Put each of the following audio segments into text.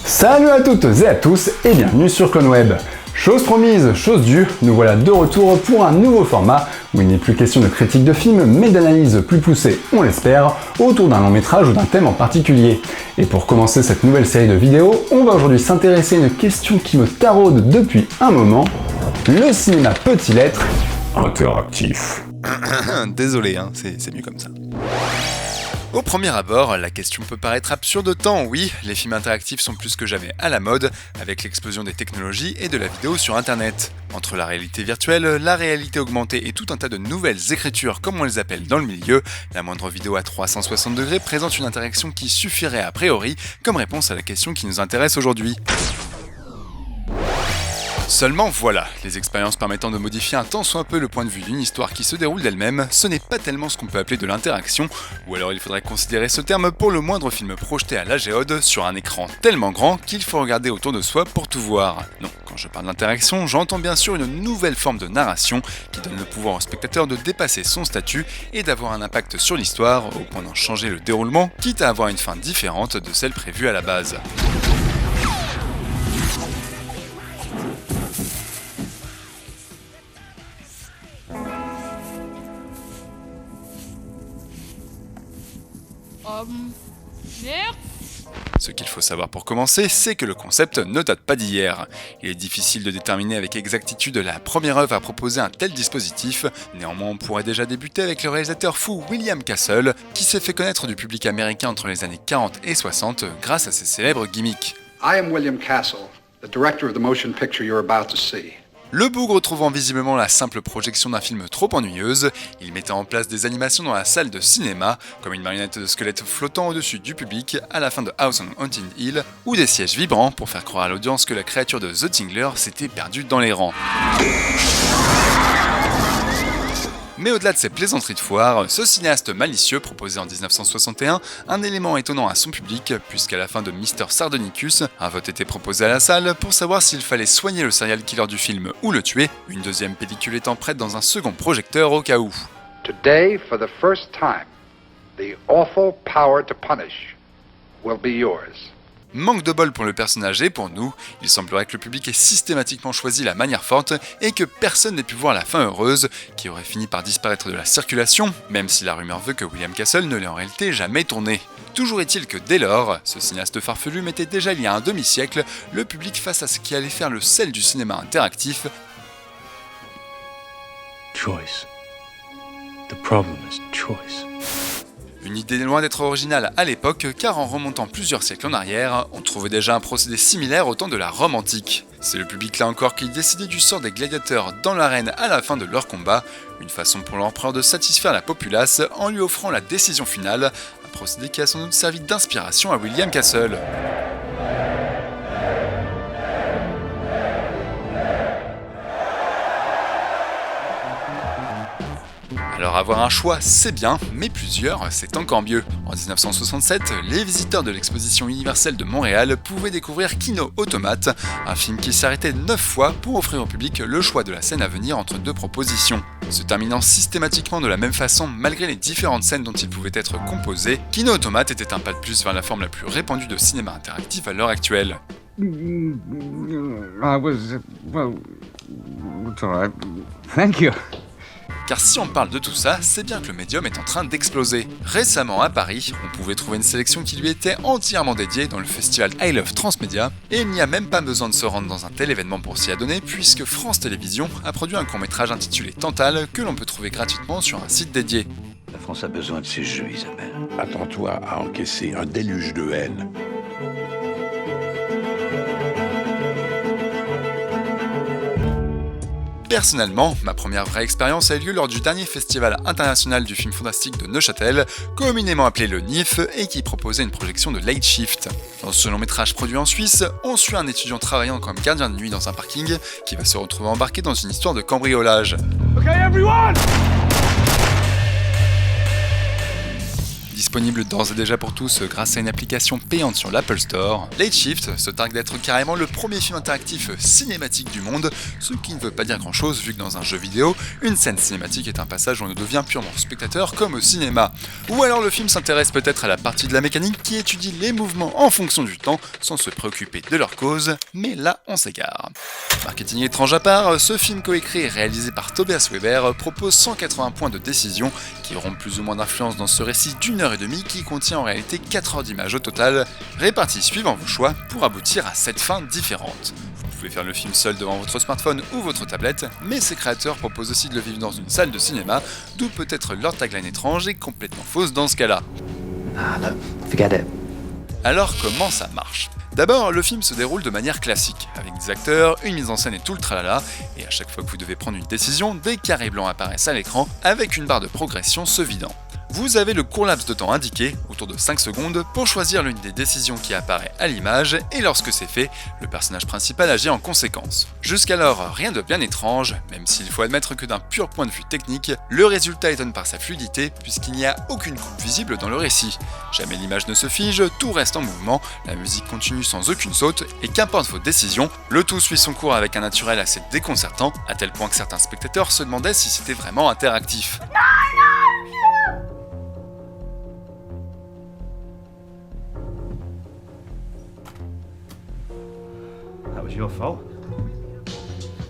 Salut à toutes et à tous et bienvenue sur CloneWeb. Chose promise, chose due, nous voilà de retour pour un nouveau format où il n'est plus question de critique de film mais d'analyse plus poussée, on l'espère, autour d'un long métrage ou d'un thème en particulier. Et pour commencer cette nouvelle série de vidéos, on va aujourd'hui s'intéresser à une question qui me taraude depuis un moment. Le cinéma peut-il être interactif? Désolé, c'est mieux comme ça. Au premier abord, la question peut paraître absurde tant oui, les films interactifs sont plus que jamais à la mode, avec l'explosion des technologies et de la vidéo sur internet. Entre la réalité virtuelle, la réalité augmentée et tout un tas de nouvelles écritures comme on les appelle dans le milieu, la moindre vidéo à 360 degrés présente une interaction qui suffirait a priori comme réponse à la question qui nous intéresse aujourd'hui. Seulement voilà, les expériences permettant de modifier un tant soit peu le point de vue d'une histoire qui se déroule d'elle-même, ce n'est pas tellement ce qu'on peut appeler de l'interaction, ou alors il faudrait considérer ce terme pour le moindre film projeté à la géode sur un écran tellement grand qu'il faut regarder autour de soi pour tout voir. Non, quand je parle d'interaction, j'entends bien sûr une nouvelle forme de narration qui donne le pouvoir au spectateur de dépasser son statut et d'avoir un impact sur l'histoire au point d'en changer le déroulement, quitte à avoir une fin différente de celle prévue à la base. Ce qu'il faut savoir pour commencer, c'est que le concept ne date pas d'hier. Il est difficile de déterminer avec exactitude la première œuvre à proposer un tel dispositif, néanmoins on pourrait déjà débuter avec le réalisateur fou William Castle, qui s'est fait connaître du public américain entre les années 40 et 60 grâce à ses célèbres gimmicks. I am William Castle, the director of the motion picture you're about to see. Le bougre trouvant visiblement la simple projection d'un film trop ennuyeuse, il mettait en place des animations dans la salle de cinéma, comme une marionnette de squelette flottant au-dessus du public à la fin de House on Haunted Hill, ou des sièges vibrants pour faire croire à l'audience que la créature de The Tingler s'était perdue dans les rangs. Mais au-delà de ces plaisanteries de foire, ce cinéaste malicieux proposait en 1961 un élément étonnant à son public, puisqu'à la fin de Mr. Sardonicus, un vote était proposé à la salle pour savoir s'il fallait soigner le serial killer du film ou le tuer, une deuxième pellicule étant prête dans un second projecteur au cas où. Today, for the first time, the awful power to punish will be yours. Manque de bol pour le personnage et pour nous, il semblerait que le public ait systématiquement choisi la manière forte et que personne n'ait pu voir la fin heureuse, qui aurait fini par disparaître de la circulation, même si la rumeur veut que William Castle ne l'ait en réalité jamais tourné. Toujours est-il que dès lors, ce cinéaste farfelu mettait déjà il y a un demi-siècle le public face à ce qui allait faire le sel du cinéma interactif. Choice. The problem is choice. Une idée loin d'être originale à l'époque, car en remontant plusieurs siècles en arrière, on trouvait déjà un procédé similaire au temps de la Rome antique. C'est le public là encore qui décidait du sort des gladiateurs dans l'arène à la fin de leur combat, une façon pour l'empereur de satisfaire la populace en lui offrant la décision finale, un procédé qui a sans doute servi d'inspiration à William Castle. Alors avoir un choix, c'est bien, mais plusieurs, c'est encore mieux. En 1967, les visiteurs de l'exposition universelle de Montréal pouvaient découvrir Kino Automate, un film qui s'arrêtait 9 fois pour offrir au public le choix de la scène à venir entre deux propositions. Se terminant systématiquement de la même façon malgré les différentes scènes dont il pouvait être composé, Kino Automate était un pas de plus vers la forme la plus répandue de cinéma interactif à l'heure actuelle. Thank you. Car si on parle de tout ça, c'est bien que le médium est en train d'exploser. Récemment à Paris, on pouvait trouver une sélection qui lui était entièrement dédiée dans le festival I Love Transmedia, et il n'y a même pas besoin de se rendre dans un tel événement pour s'y adonner, puisque France Télévisions a produit un court-métrage intitulé Tantale que l'on peut trouver gratuitement sur un site dédié. La France a besoin de ces jeux, Isabelle. Attends-toi à encaisser un déluge de haine. Personnellement, ma première vraie expérience a eu lieu lors du dernier festival international du film fantastique de Neuchâtel, communément appelé le NIF, et qui proposait une projection de Late Shift. Dans ce long métrage produit en Suisse, on suit un étudiant travaillant comme gardien de nuit dans un parking, qui va se retrouver embarqué dans une histoire de cambriolage. disponible d'ores et déjà pour tous grâce à une application payante sur l'Apple Store, Late Shift se targue d'être carrément le premier film interactif cinématique du monde, ce qui ne veut pas dire grand chose vu que dans un jeu vidéo, une scène cinématique est un passage où on devient purement spectateur comme au cinéma. Ou alors le film s'intéresse peut-être à la partie de la mécanique qui étudie les mouvements en fonction du temps sans se préoccuper de leur cause, mais là on s'égare. Marketing étrange à part, ce film coécrit et réalisé par Tobias Weber propose 180 points de décision qui auront plus ou moins d'influence dans ce récit d'1h30 qui contient en réalité 4 heures d'images au total, réparties suivant vos choix pour aboutir à 7 fins différentes. Vous pouvez faire le film seul devant votre smartphone ou votre tablette, mais ses créateurs proposent aussi de le vivre dans une salle de cinéma, d'où peut-être leur tagline étrange et complètement fausse dans ce cas-là. Alors comment ça marche ? D'abord, le film se déroule de manière classique, avec des acteurs, une mise en scène et tout le tralala, et à chaque fois que vous devez prendre une décision, des carrés blancs apparaissent à l'écran, avec une barre de progression se vidant. Vous avez le court laps de temps indiqué, autour de 5 secondes, pour choisir l'une des décisions qui apparaît à l'image, et lorsque c'est fait, le personnage principal agit en conséquence. Jusqu'alors, rien de bien étrange, même s'il faut admettre que d'un pur point de vue technique, le résultat étonne par sa fluidité, puisqu'il n'y a aucune coupe visible dans le récit. Jamais l'image ne se fige, tout reste en mouvement, la musique continue sans aucune saute, et qu'importe vos décisions, le tout suit son cours avec un naturel assez déconcertant, à tel point que certains spectateurs se demandaient si c'était vraiment interactif.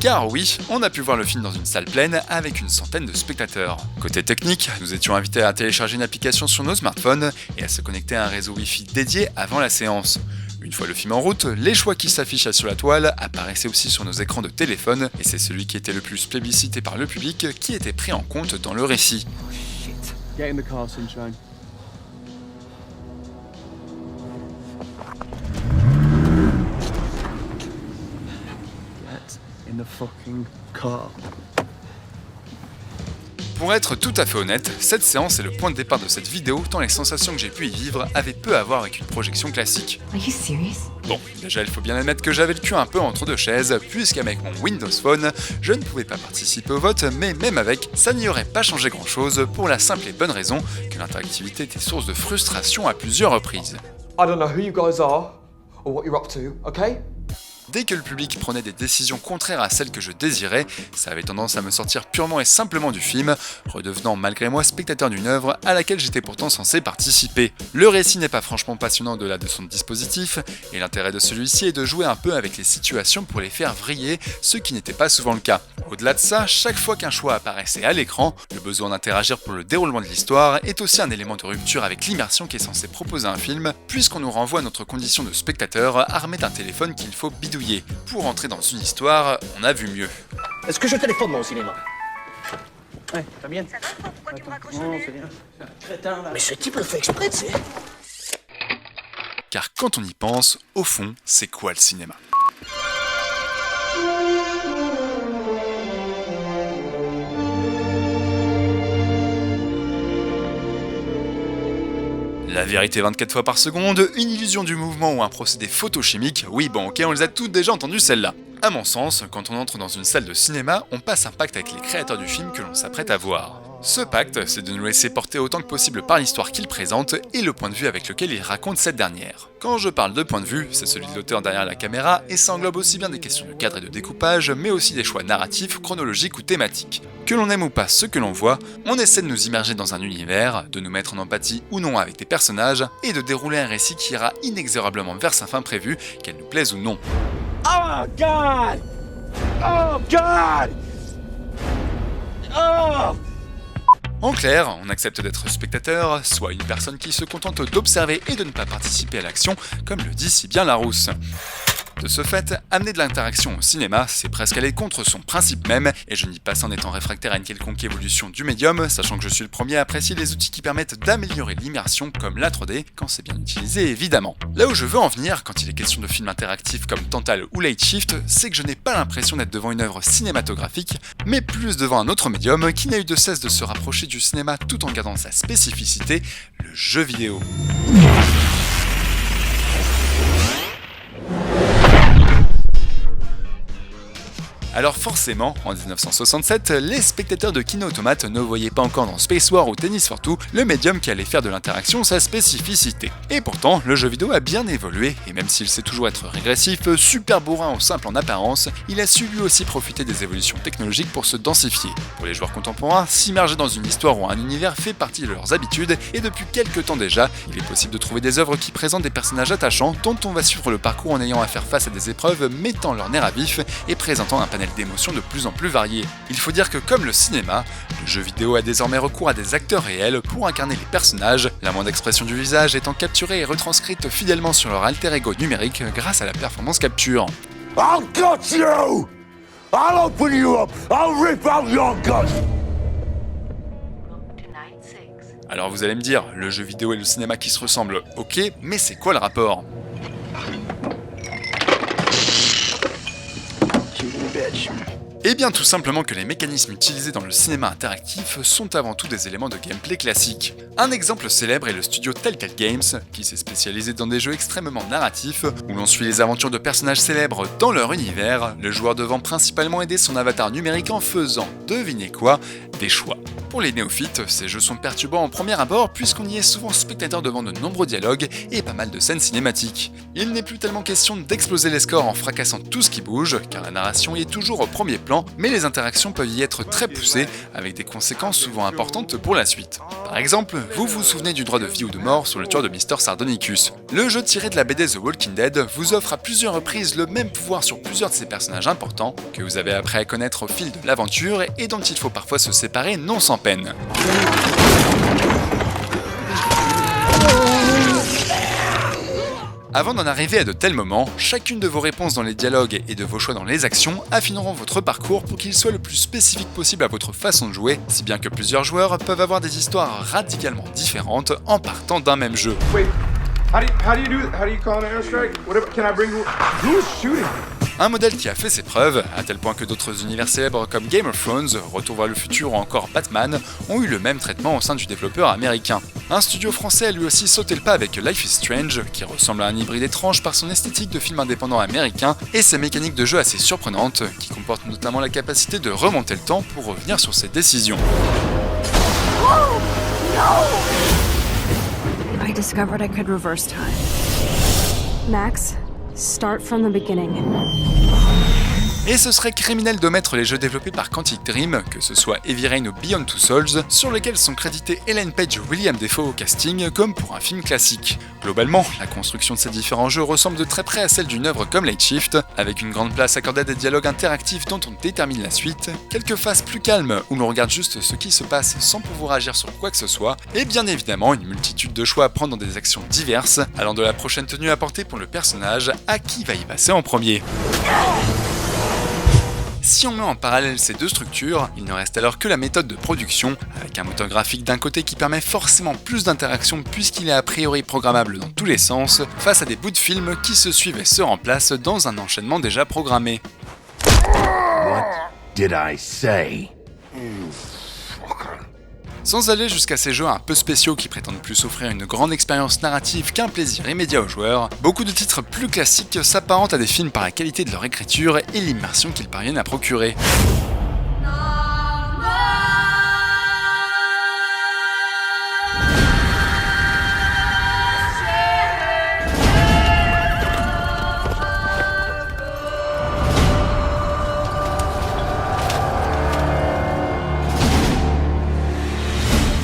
Car oui, on a pu voir le film dans une salle pleine avec une centaine de spectateurs. Côté technique, nous étions invités à télécharger une application sur nos smartphones et à se connecter à un réseau Wi-Fi dédié avant la séance. Une fois le film en route, les choix qui s'affichaient sur la toile apparaissaient aussi sur nos écrans de téléphone et c'est celui qui était le plus plébiscité par le public qui était pris en compte dans le récit. Get in the car, Sunshine. In the fucking car. Pour être tout à fait honnête, cette séance est le point de départ de cette vidéo tant les sensations que j'ai pu y vivre avaient peu à voir avec une projection classique. Are you serious? Bon, déjà il faut bien admettre que j'avais le cul un peu entre deux chaises, puisqu'avec mon Windows Phone, je ne pouvais pas participer au vote, mais même avec, ça n'y aurait pas changé grand chose pour la simple et bonne raison que l'interactivité était source de frustration à plusieurs reprises. I don't know who you guys are or what you're up to, okay? Dès que le public prenait des décisions contraires à celles que je désirais, ça avait tendance à me sortir purement et simplement du film, redevenant malgré moi spectateur d'une œuvre à laquelle j'étais pourtant censé participer. Le récit n'est pas franchement passionnant au-delà de son dispositif, et l'intérêt de celui-ci est de jouer un peu avec les situations pour les faire vriller, ce qui n'était pas souvent le cas. Au-delà de ça, chaque fois qu'un choix apparaissait à l'écran, le besoin d'interagir pour le déroulement de l'histoire est aussi un élément de rupture avec l'immersion qui est censé proposer un film, puisqu'on nous renvoie à notre condition de spectateur armé d'un téléphone qu'il faut bidouiller. Pour entrer dans une histoire, on a vu mieux. Est-ce que je téléphone moi au cinéma? Ouais, t'as bien. Ça va pas? Pourquoi tu me raccroches le nez? Crétin, là. Mais ce type le fait exprès, tu sais. Car quand on y pense, au fond, c'est quoi le cinéma ? La vérité 24 fois par seconde, une illusion du mouvement ou un procédé photochimique, oui bon ok, on les a toutes déjà entendues celles-là. À mon sens, quand on entre dans une salle de cinéma, on passe un pacte avec les créateurs du film que l'on s'apprête à voir. Ce pacte, c'est de nous laisser porter autant que possible par l'histoire qu'il présente et le point de vue avec lequel il raconte cette dernière. Quand je parle de point de vue, c'est celui de l'auteur derrière la caméra et ça englobe aussi bien des questions de cadre et de découpage, mais aussi des choix narratifs, chronologiques ou thématiques. Que l'on aime ou pas ce que l'on voit, on essaie de nous immerger dans un univers, de nous mettre en empathie ou non avec des personnages et de dérouler un récit qui ira inexorablement vers sa fin prévue, qu'elle nous plaise ou non. Oh God! Oh God! Oh! En clair, on accepte d'être spectateur, soit une personne qui se contente d'observer et de ne pas participer à l'action, comme le dit si bien Larousse. De ce fait, amener de l'interaction au cinéma, c'est presque aller contre son principe même, et je n'y passe en étant réfractaire à une quelconque évolution du médium, sachant que je suis le premier à apprécier les outils qui permettent d'améliorer l'immersion comme la 3D, quand c'est bien utilisé évidemment. Là où je veux en venir, quand il est question de films interactifs comme Tantal ou Late Shift, c'est que je n'ai pas l'impression d'être devant une œuvre cinématographique, mais plus devant un autre médium qui n'a eu de cesse de se rapprocher du cinéma tout en gardant sa spécificité, le jeu vidéo. Alors forcément, en 1967, les spectateurs de Kino Automate ne voyaient pas encore dans Space War ou Tennis for Two le médium qui allait faire de l'interaction sa spécificité. Et pourtant, le jeu vidéo a bien évolué, et même s'il sait toujours être régressif, super bourrin ou simple en apparence, il a su lui aussi profiter des évolutions technologiques pour se densifier. Pour les joueurs contemporains, s'immerger dans une histoire ou un univers fait partie de leurs habitudes, et depuis quelques temps déjà, il est possible de trouver des œuvres qui présentent des personnages attachants dont on va suivre le parcours en ayant à faire face à des épreuves mettant leur nerf à vif et présentant un panel d'émotions de plus en plus variées. Il faut dire que comme le cinéma, le jeu vidéo a désormais recours à des acteurs réels pour incarner les personnages, la moindre expression du visage étant capturée et retranscrite fidèlement sur leur alter ego numérique grâce à la performance capture. I'll gut you! I'll open you up! I'll rip out your guts! Alors vous allez me dire, le jeu vidéo et le cinéma qui se ressemblent, ok, mais c'est quoi le rapport ? Eh bien tout simplement que les mécanismes utilisés dans le cinéma interactif sont avant tout des éléments de gameplay classiques. Un exemple célèbre est le studio Telltale Games, qui s'est spécialisé dans des jeux extrêmement narratifs, où l'on suit les aventures de personnages célèbres dans leur univers, le joueur devant principalement aider son avatar numérique en faisant, devinez quoi, des choix. Pour les néophytes, ces jeux sont perturbants en premier abord puisqu'on y est souvent spectateur devant de nombreux dialogues et pas mal de scènes cinématiques. Il n'est plus tellement question d'exploser les scores en fracassant tout ce qui bouge, car la narration y est toujours au premier plan, mais les interactions peuvent y être très poussées, avec des conséquences souvent importantes pour la suite. Par exemple, vous vous souvenez du droit de vie ou de mort sur le tueur de Mr. Sardonicus. Le jeu tiré de la BD The Walking Dead vous offre à plusieurs reprises le même pouvoir sur plusieurs de ces personnages importants, que vous avez appris à connaître au fil de l'aventure et dont il faut parfois se séparer non sans peine. Avant d'en arriver à de tels moments, chacune de vos réponses dans les dialogues et de vos choix dans les actions affineront votre parcours pour qu'il soit le plus spécifique possible à votre façon de jouer, si bien que plusieurs joueurs peuvent avoir des histoires radicalement différentes en partant d'un même jeu. Un modèle qui a fait ses preuves, à tel point que d'autres univers célèbres comme Game of Thrones, Retour vers le futur ou encore Batman ont eu le même traitement au sein du développeur américain. Un studio français a lui aussi sauté le pas avec Life is Strange, qui ressemble à un hybride étrange par son esthétique de film indépendant américain et ses mécaniques de jeu assez surprenantes, qui comportent notamment la capacité de remonter le temps pour revenir sur ses décisions. Oh, no! I discovered I could reverse time. Max, start from the beginning. Et ce serait criminel d'omettre les jeux développés par Quantic Dream, que ce soit Heavy Rain ou Beyond Two Souls, sur lesquels sont crédités Ellen Page et William Dafoe au casting, comme pour un film classique. Globalement, la construction de ces différents jeux ressemble de très près à celle d'une œuvre comme Late Shift, avec une grande place accordée à des dialogues interactifs dont on détermine la suite, quelques phases plus calmes où l'on regarde juste ce qui se passe sans pouvoir agir sur quoi que ce soit, et bien évidemment une multitude de choix à prendre dans des actions diverses, allant de la prochaine tenue à porter pour le personnage à qui va y passer en premier. Si on met en parallèle ces deux structures, il ne reste alors que la méthode de production, avec un moteur graphique d'un côté qui permet forcément plus d'interaction puisqu'il est a priori programmable dans tous les sens, face à des bouts de film qui se suivent et se remplacent dans un enchaînement déjà programmé. What did I say? Sans aller jusqu'à ces jeux un peu spéciaux qui prétendent plus offrir une grande expérience narrative qu'un plaisir immédiat aux joueurs, beaucoup de titres plus classiques s'apparentent à des films par la qualité de leur écriture et l'immersion qu'ils parviennent à procurer.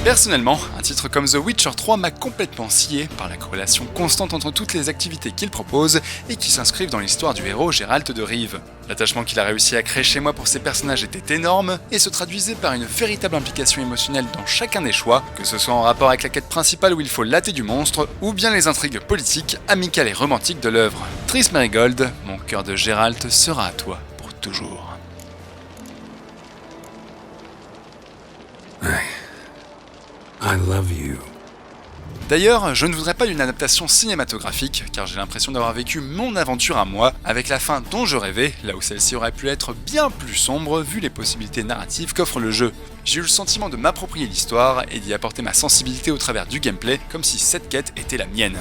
Personnellement, un titre comme The Witcher 3 m'a complètement scié par la corrélation constante entre toutes les activités qu'il propose et qui s'inscrivent dans l'histoire du héros Geralt de Rive. L'attachement qu'il a réussi à créer chez moi pour ses personnages était énorme et se traduisait par une véritable implication émotionnelle dans chacun des choix, que ce soit en rapport avec la quête principale où il faut latter du monstre, ou bien les intrigues politiques, amicales et romantiques de l'œuvre. Triss Merigold, mon cœur de Geralt sera à toi pour toujours. I love you. D'ailleurs, je ne voudrais pas d'une adaptation cinématographique, car j'ai l'impression d'avoir vécu mon aventure à moi, avec la fin dont je rêvais, là où celle-ci aurait pu être bien plus sombre vu les possibilités narratives qu'offre le jeu. J'ai eu le sentiment de m'approprier l'histoire et d'y apporter ma sensibilité au travers du gameplay, comme si cette quête était la mienne.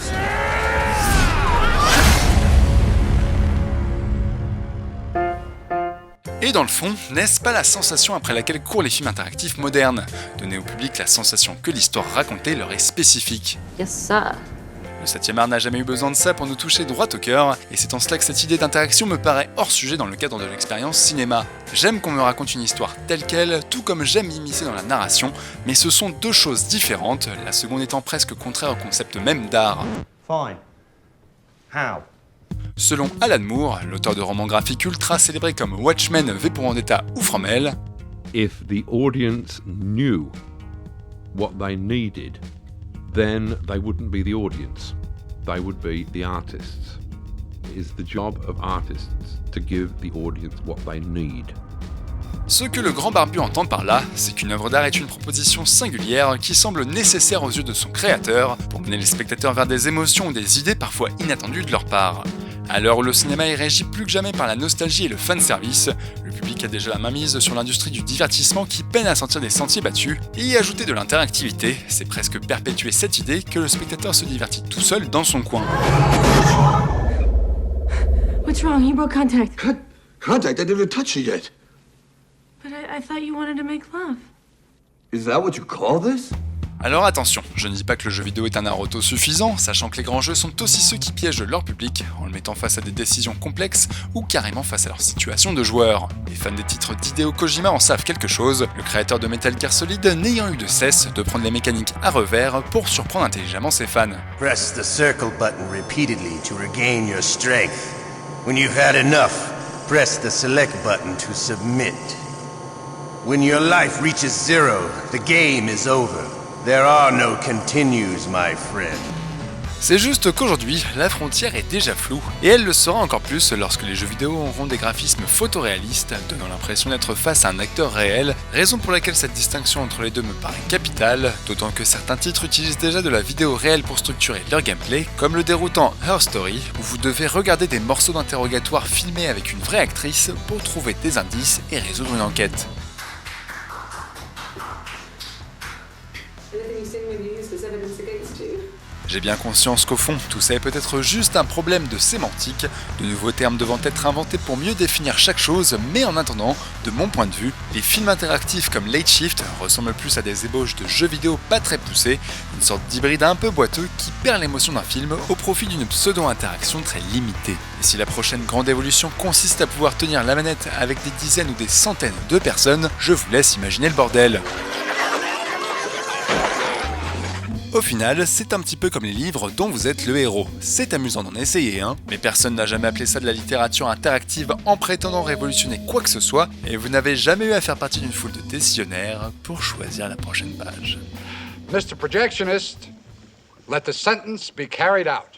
Et dans le fond, n'est-ce pas la sensation après laquelle courent les films interactifs modernes? Donner au public la sensation que l'histoire racontée leur est spécifique. Yes, sir. Le 7e art n'a jamais eu besoin de ça pour nous toucher droit au cœur, et c'est en cela que cette idée d'interaction me paraît hors sujet dans le cadre de l'expérience cinéma. J'aime qu'on me raconte une histoire telle qu'elle, tout comme j'aime m'immiscer dans la narration, mais ce sont deux choses différentes, la seconde étant presque contraire au concept même d'art. Fine. How? Selon Alan Moore, l'auteur de romans graphiques ultra célébrés comme Watchmen, V pour Vendetta ou From Hell, if the audience knew what they needed, then they wouldn't be the audience, they would be the artists. It is the job of artists to give the audience what they need. Ce que le grand barbu entend par là, c'est qu'une œuvre d'art est une proposition singulière qui semble nécessaire aux yeux de son créateur pour mener les spectateurs vers des émotions ou des idées parfois inattendues de leur part. À l'heure où le cinéma est régi plus que jamais par la nostalgie et le fanservice, le public a déjà la main mise sur l'industrie du divertissement qui peine à sentir des sentiers battus, et y ajouter de l'interactivité, c'est presque perpétuer cette idée que le spectateur se divertit tout seul dans son coin. What's wrong? He broke contact. Contact? I didn't touch you yet. But I thought you wanted to make love. Is that what you call this? Alors attention, je ne dis pas que le jeu vidéo est un art autosuffisant, sachant que les grands jeux sont aussi ceux qui piègent leur public, en le mettant face à des décisions complexes ou carrément face à leur situation de joueur. Les fans des titres d'Hideo Kojima en savent quelque chose, le créateur de Metal Gear Solid n'ayant eu de cesse de prendre les mécaniques à revers pour surprendre intelligemment ses fans. Press the circle button repeatedly to regain your strength. When you've had enough, press the select button to submit. When your life reaches zero, the game is over. There are no continues, my friend. C'est juste qu'aujourd'hui, la frontière est déjà floue, et elle le sera encore plus lorsque les jeux vidéo auront des graphismes photoréalistes, donnant l'impression d'être face à un acteur réel, raison pour laquelle cette distinction entre les deux me paraît capitale, d'autant que certains titres utilisent déjà de la vidéo réelle pour structurer leur gameplay, comme le déroutant Her Story, où vous devez regarder des morceaux d'interrogatoire filmés avec une vraie actrice pour trouver des indices et résoudre une enquête. J'ai bien conscience qu'au fond, tout ça est peut-être juste un problème de sémantique, de nouveaux termes devant être inventés pour mieux définir chaque chose, mais en attendant, de mon point de vue, les films interactifs comme Late Shift ressemblent plus à des ébauches de jeux vidéo pas très poussés, une sorte d'hybride un peu boiteux qui perd l'émotion d'un film au profit d'une pseudo-interaction très limitée. Et si la prochaine grande évolution consiste à pouvoir tenir la manette avec des dizaines ou des centaines de personnes, je vous laisse imaginer le bordel. Au final, c'est un petit peu comme les livres dont vous êtes le héros. C'est amusant d'en essayer un, mais personne n'a jamais appelé ça de la littérature interactive en prétendant révolutionner quoi que ce soit, et vous n'avez jamais eu à faire partie d'une foule de décisionnaires pour choisir la prochaine page. Mr. Projectionist, let the sentence be carried out.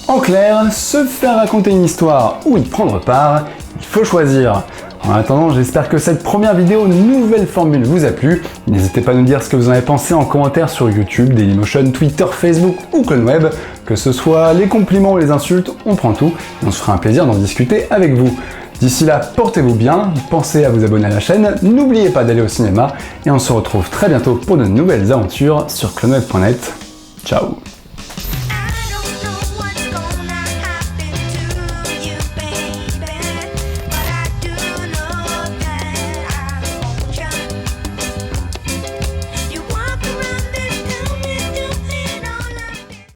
En clair, se faire raconter une histoire ou y prendre part, il faut choisir. En attendant, j'espère que cette première vidéo nouvelle formule vous a plu. N'hésitez pas à nous dire ce que vous en avez pensé en commentaire sur YouTube, Dailymotion, Twitter, Facebook ou CloneWeb. Que ce soit les compliments ou les insultes, on prend tout et on se fera un plaisir d'en discuter avec vous. D'ici là, portez-vous bien, pensez à vous abonner à la chaîne, n'oubliez pas d'aller au cinéma et on se retrouve très bientôt pour de nouvelles aventures sur cloneweb.net. Ciao.